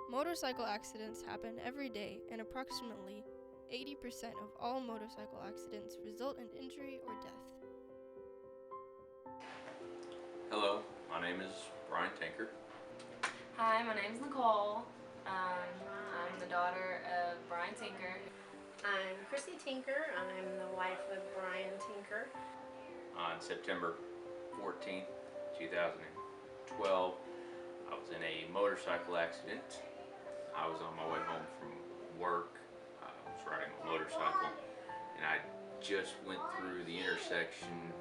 Motorcycle accidents happen every day, and approximately 80% of all motorcycle accidents result in injury or death. Hello, my name is Brian Tinker. Hi, my name's Nicole. I'm the daughter of Brian Tinker. I'm Chrissy Tinker. I'm the wife of Brian Tinker. On September 14th, 2012, I was in a motorcycle accident. I was on my way home from work. I was riding a motorcycle, and I just went through the intersection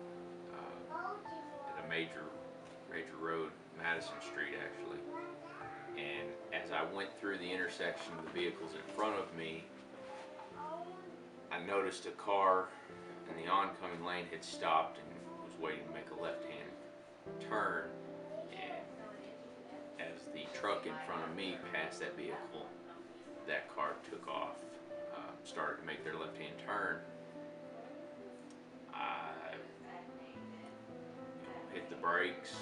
at a major road, Madison Street actually. And as I went through the intersection, the vehicles in front of me, I noticed a car in the oncoming lane had stopped and was waiting to make a left-hand turn. And as the truck in front of me passed that vehicle, that car took off, started to make their left-hand turn. I hit the brakes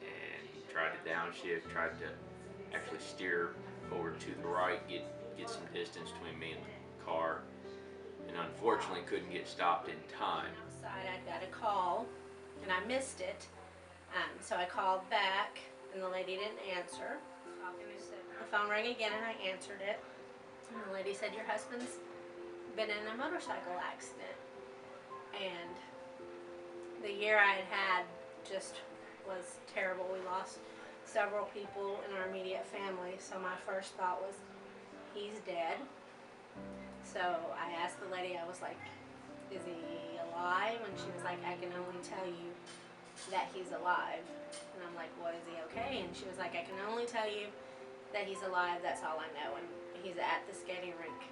and tried to downshift, tried to actually steer over to the right, get some distance between me and the car, and unfortunately couldn't get stopped in time. Outside, I got a call, and I missed it. So I called back, and the lady didn't answer. The phone rang again, and I answered it. And the lady said, "Your husband's been in a motorcycle accident." And the year I had just was terrible. We lost several people in our immediate family, so my first thought was, he's dead. So I asked the lady, I was like, "Is he alive?" And she was like, "I can only tell you that he's alive." And I'm like, "Well, is he okay?" And she was like, "I can only tell you that he's alive, that's all I know, and he's at the skating rink."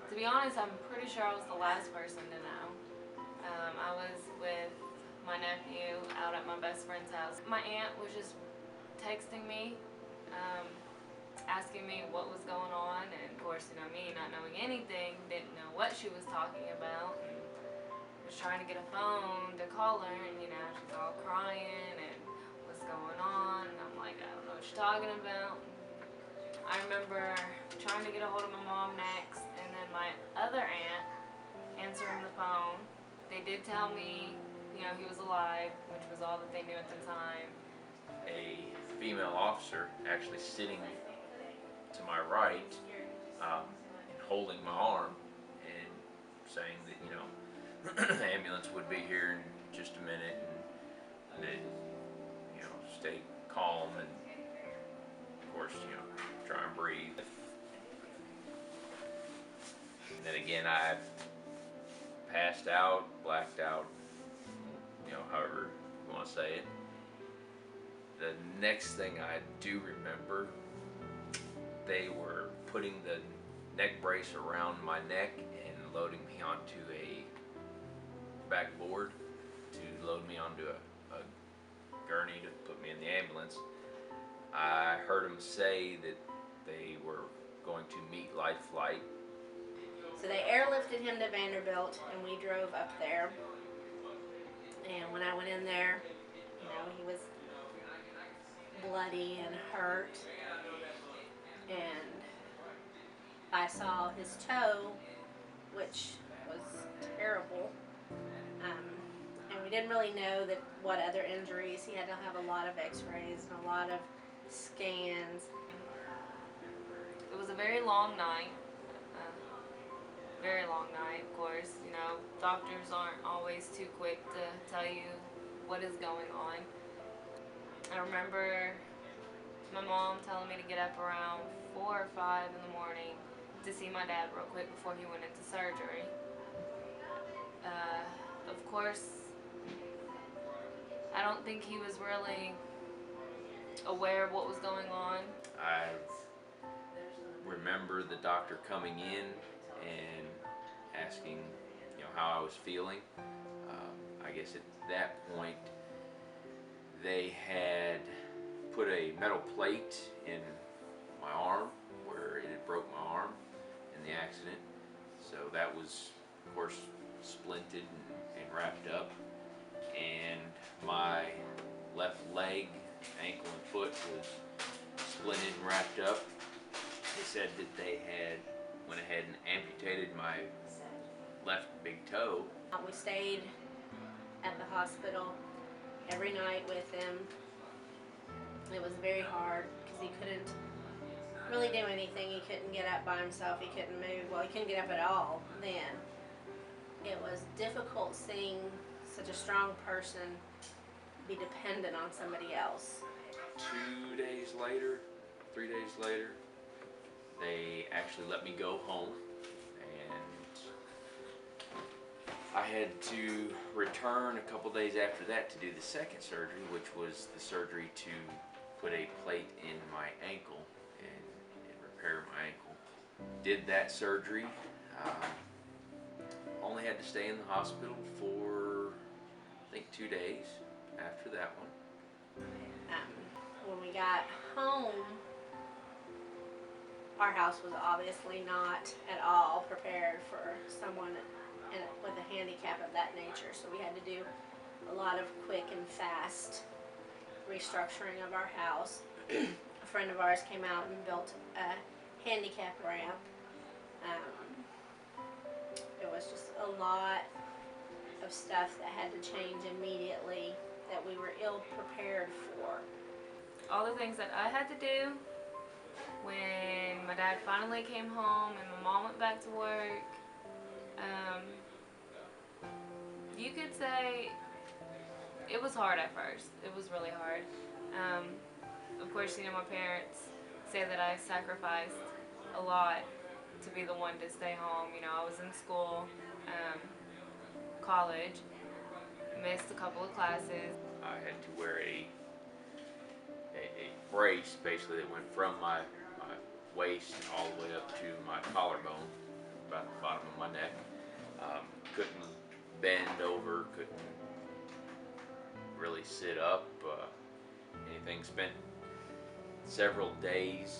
To be honest, I'm pretty sure I was the last person to know. I was with my nephew out at my best friend's house. My aunt was just texting me, asking me what was going on, and of course, me not knowing anything, didn't know what she was talking about, and was trying to get a phone to call her, and she's all crying and what's going on, and I'm like, I don't know what you're talking about. I remember trying to get a hold of my mom next, and then my other aunt answering the phone. They did tell me, he was alive, which was all that they knew at the time. A female officer actually sitting to my right, and holding my arm and saying that the ambulance would be here in just a minute, and that stay calm and of course try and breathe. And then again, I passed out, blacked out, however you want to say it. The next thing I do remember, they were putting the neck brace around my neck and loading me onto a backboard to load me onto a gurney to put me in the ambulance. I heard them say that they were going to meet Life Flight. So they airlifted him to Vanderbilt, and we drove up there. And when I went in there, he was bloody and hurt. And I saw his toe, which was terrible. And we didn't really know what other injuries. He had to have a lot of x-rays and a lot of scans. It was a very long night. Very long night, of course. Doctors aren't always too quick to tell you what is going on. I remember my mom telling me to get up around 4 or 5 in the morning to see my dad real quick before he went into surgery. Of course, I don't think he was really aware of what was going on. I remember the doctor coming in and asking, how I was feeling. I guess at that point, they had put a metal plate in my arm where it had broke my arm in the accident. So that was, of course, splinted and wrapped up. And my left leg, ankle, and foot was splinted and wrapped up. They said that they had went ahead and amputated my left big toe. We stayed at the hospital every night with him. It was very hard because he couldn't really do anything. He couldn't get up by himself. He couldn't move. Well, he couldn't get up at all then. It was difficult seeing such a strong person be dependent on somebody else. 3 days later, they actually let me go home, and I had to return a couple days after that to do the second surgery, which was the surgery to put a plate in my ankle and repair my ankle. Did that surgery. Only had to stay in the hospital for, I think, 2 days after that one. When we got home, our house was obviously not at all prepared for someone with a handicap of that nature. So we had to do a lot of quick and fast restructuring of our house. A friend of ours came out and built a handicap ramp. It was just a lot of stuff that had to change immediately that we were ill prepared for. All the things that I had to do when my dad finally came home and my mom went back to work, you could say it was hard at first. It was really hard. Of course, you know, my parents say that I sacrificed a lot to be the one to stay home. You know, I was in school, college, missed a couple of classes. I had to wear a brace, basically, that went from my waist all the way up to my collarbone, about the bottom of my neck. Couldn't bend over, couldn't really sit up, anything. Spent several days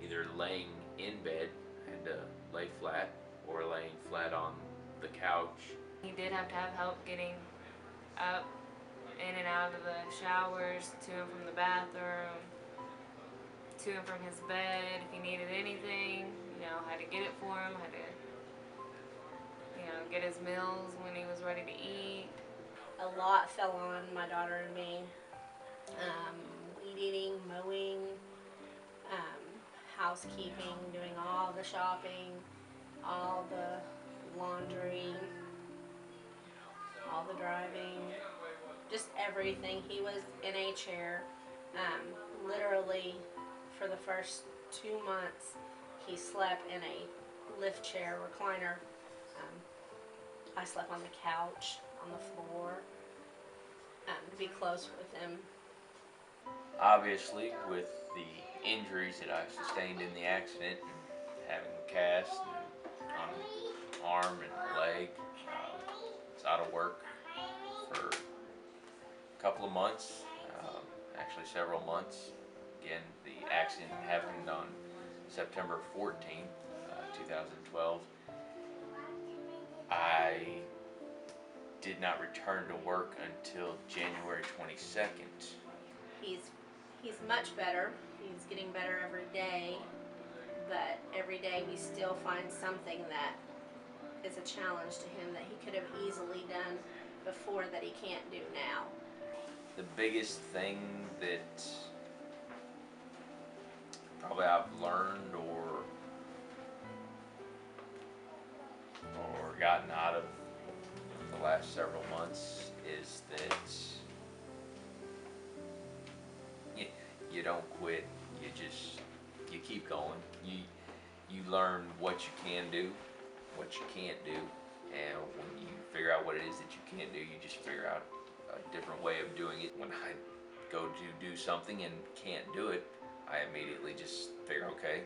either laying in bed, had to lay flat, or laying flat on the couch. He did have to have help getting up in and out of the showers, to and from the bathroom, to and from his bed. If he needed anything, you know, had to get it for him, had to, you know, get his meals when he was ready to eat. A lot fell on my daughter and me. Weed eating, mowing, housekeeping, doing all the shopping, all the laundry, all the driving, just everything. He was in a chair. Literally, for the first 2 months, he slept in a lift chair, recliner. I slept on the couch, on the floor, to be close with him. Obviously, with the injuries that I sustained in the accident, and having a cast on arm and leg, I was out of work for a couple of months, actually several months. Again, the accident happened on September 14th, 2012. I did not return to work until January 22nd. He's much better. He's getting better every day, but every day we still find something that is a challenge to him that he could have easily done before that he can't do now. The biggest thing that probably I've learned or gotten out of the last several months is that you don't quit. You keep going. You learn what you can do, what you can't do, and when you figure out what it is that you can't do, you just figure out a different way of doing it. When I go to do something and can't do it, I immediately just figure, okay,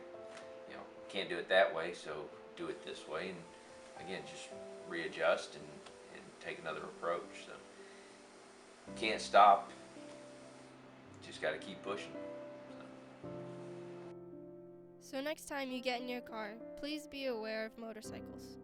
you know, can't do it that way, so do it this way, and again, just readjust and take another approach. So can't stop, just got to keep pushing. So next time you get in your car, please be aware of motorcycles.